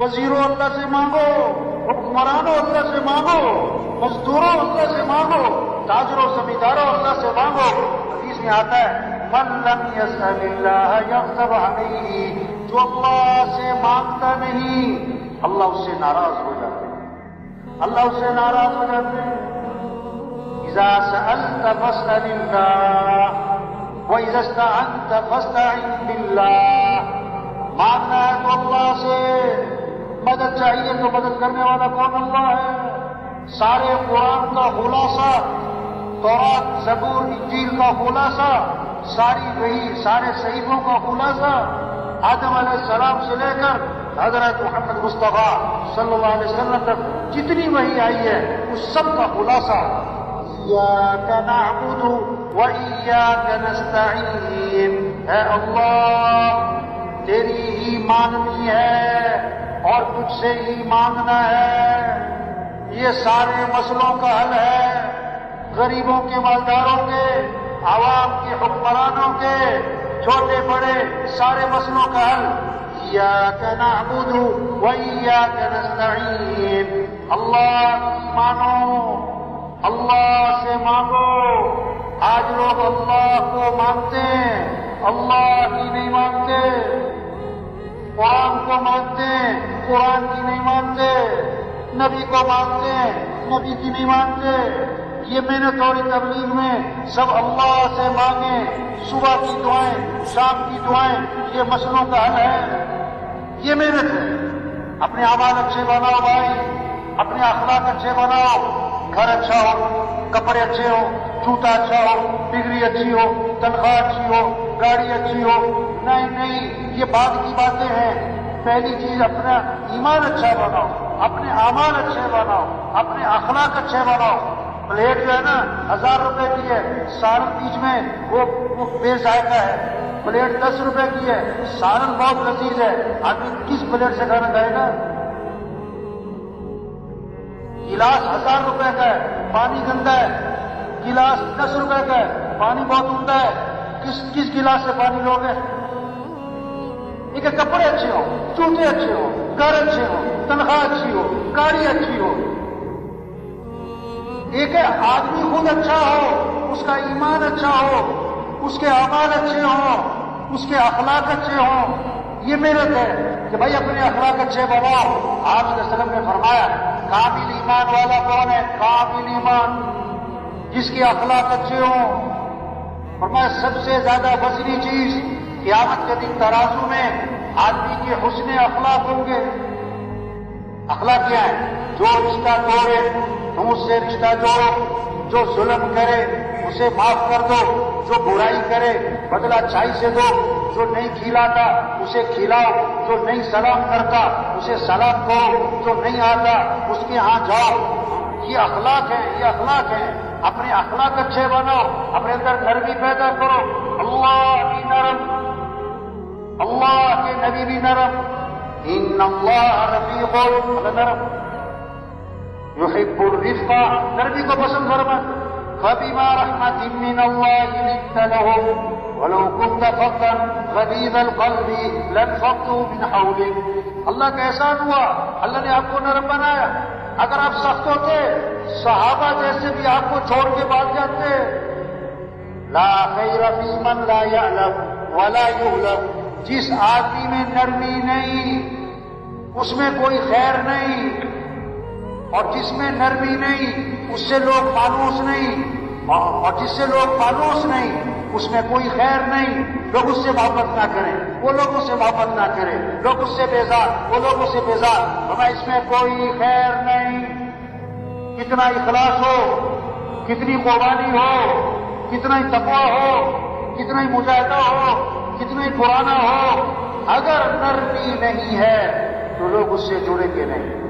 وزیروں اللہ سے مانگو، حکمرانوں اللہ سے مانگو، مزدوروں اللہ سے مانگو، تاجروں زمینداروں اللہ سے مانگو۔ حدیث میں آتا ہے من لم يسأل اللہ یغضب علیہ، جو اللہ سے مانگتا نہیں اللہ اس سے ناراض ہو جاتے ہیں، اللہ اس سے ناراض ہو جاتے ہیں۔ اذا سألت فاسأل اللہ وَإِذَا اسْتَعَنْتَ فَاسْتَعِنْ بِاللَّهِ، مانگنا ہے تو اللہ سے، مدد چاہیے تو مدد کرنے والا کون؟ اللہ ہے۔ سارے قرآن کا خلاصہ، تورات زبور انجیل کا خلاصہ، ساری وحی، سارے صحیفوں کا خلاصہ، آدم علیہ السلام سے لے کر حضرت محمد مصطفیٰ صلی اللہ علیہ وسلم تک جتنی وحی آئی ہے اس سب کا خلاصہ ایاک نعبد وإیاک نستعین، اے اللہ تیری ہی ماننی ہے اور تجھ سے ہی مانگنا ہے۔ یہ سارے مسئلوں کا حل ہے، غریبوں کے، مالداروں کے، عوام کے، حکمرانوں کے، چھوٹے بڑے سارے مسئلوں کا حل ایاک نعبد وإیاک نستعین، اللہ مانو، اللہ سے مانگو۔ آج لوگ اللہ کو مانتے ہیں، اللہ کی نہیں مانتے، قرآن کو مانتے ہیں، قرآن کی نہیں مانتے، نبی کو مانتے ہیں، نبی کی نہیں مانتے۔ یہ محنت اور تبلیغ میں سب اللہ سے مانگیں، صبح کی دعائیں، شام کی دعائیں، یہ مسئلوں کا حل ہے، یہ محنت ہے۔ اپنے اعمال اچھے بناؤ بھائی، اپنے اخلاق اچھے بناؤ، گھر اچھا ہو، کپڑے اچھے ہو، جوتا اچھا ہو، ڈگری اچھی ہو، تنخواہ اچھی ہو، گاڑی اچھی ہو، نہیں، یہ بعد کی باتیں ہیں۔ پہلی چیز اپنا ایمان اچھا بناؤ، اپنے اعمال اچھے بناؤ، اپنے اخلاق اچھے بناؤ۔ پلیٹ جو ہے نا 1000 روپے کی ہے، سالن بیچ میں وہ بے ذائقہ ہے۔ پلیٹ 10 روپے کی ہے، سالن بہت لذیذ ہے، آدمی کس پلیٹ سے کھانا کھائے گا؟ گلاس 1000 روپے کا ہے، پانی گندا ہے، گلاس 10 روپے کا ہے، پانی بہت عمدہ ہے، کس گلاس سے پانی لوگے؟ ایک کپڑے اچھے ہو، جوتے اچھے ہو، گھر اچھے ہو، تنخواہ اچھی ہو، گاڑی اچھی ہو۔ ایک آدمی خود اچھا ہو، اس کا ایمان اچھا ہو، اس کے اعمال اچھے ہوں، اس کے اخلاق اچھے ہوں، یہ محنت ہے کہ بھائی اپنے اخلاق اچھے بناؤ۔ آپ صلی اللہ علیہ وسلم نے فرمایا کامل ایمان والا کون ہے؟ کامل ایمان، جس کے اخلاق اچھے ہوں۔ فرمایا سب سے زیادہ وزنی چیز قیامت کے دن ترازو میں آدمی کے حسن اخلاق ہوں گے۔ اخلاق کیا ہے؟ جو رشتہ توڑے تم اس سے رشتہ جوڑو، جو ظلم کرے اسے معاف کر دو، جو برائی کرے بدلہ اچھائی سے دو، جو نہیں کھلاتا اسے کھلاؤ، جو نہیں سلام کرتا اسے سلام کرو، جو نہیں آتا اس کے ہاں جاؤ۔ یہ اخلاق ہے، یہ اخلاق ہے۔ اپنے اخلاق اچھے بناؤ، اپنے اندر نرمی پیدا کرو۔ اللہ بھی نرم، اللہ کے نبی بھی نرم، ان اللہ رفیق نرم یحب الرفق، نرمی کو پسند فرماتا۔ فبما رحمة من الله لنت لهم ولو كنت فظا غليظ القلب لانفضوا من حولك۔ اللہ کا احسان ہوا، اللہ نے آپ کو نرم بنایا۔ اگر آپ سخت ہوتے صحابہ جیسے بھی آپ کو چھوڑ کے بھاگ جاتے۔ لا خیر فی من لا یعلم ولا یعلم، جس آدمی میں نرمی نہیں اس میں کوئی خیر نہیں، اور جس میں نرمی نہیں اس سے لوگ مانوس نہیں، اور جس سے لوگ مانوس نہیں اس میں کوئی خیر نہیں۔ لوگ اس سے محبت نہ کریں، وہ لوگ اس سے محبت نہ کریں، لوگ اس سے بیزار، وہ لوگ اس سے بیزار، ہمیں اس میں کوئی خیر نہیں۔ کتنا اخلاص ہو، کتنی قربانی ہو، کتنا ہی تقویٰ ہو، کتنا ہی مجاہدہ ہو، کتنا ہی قرآن ہو، اگر نرمی نہیں ہے تو لوگ اس سے جڑیں گے نہیں۔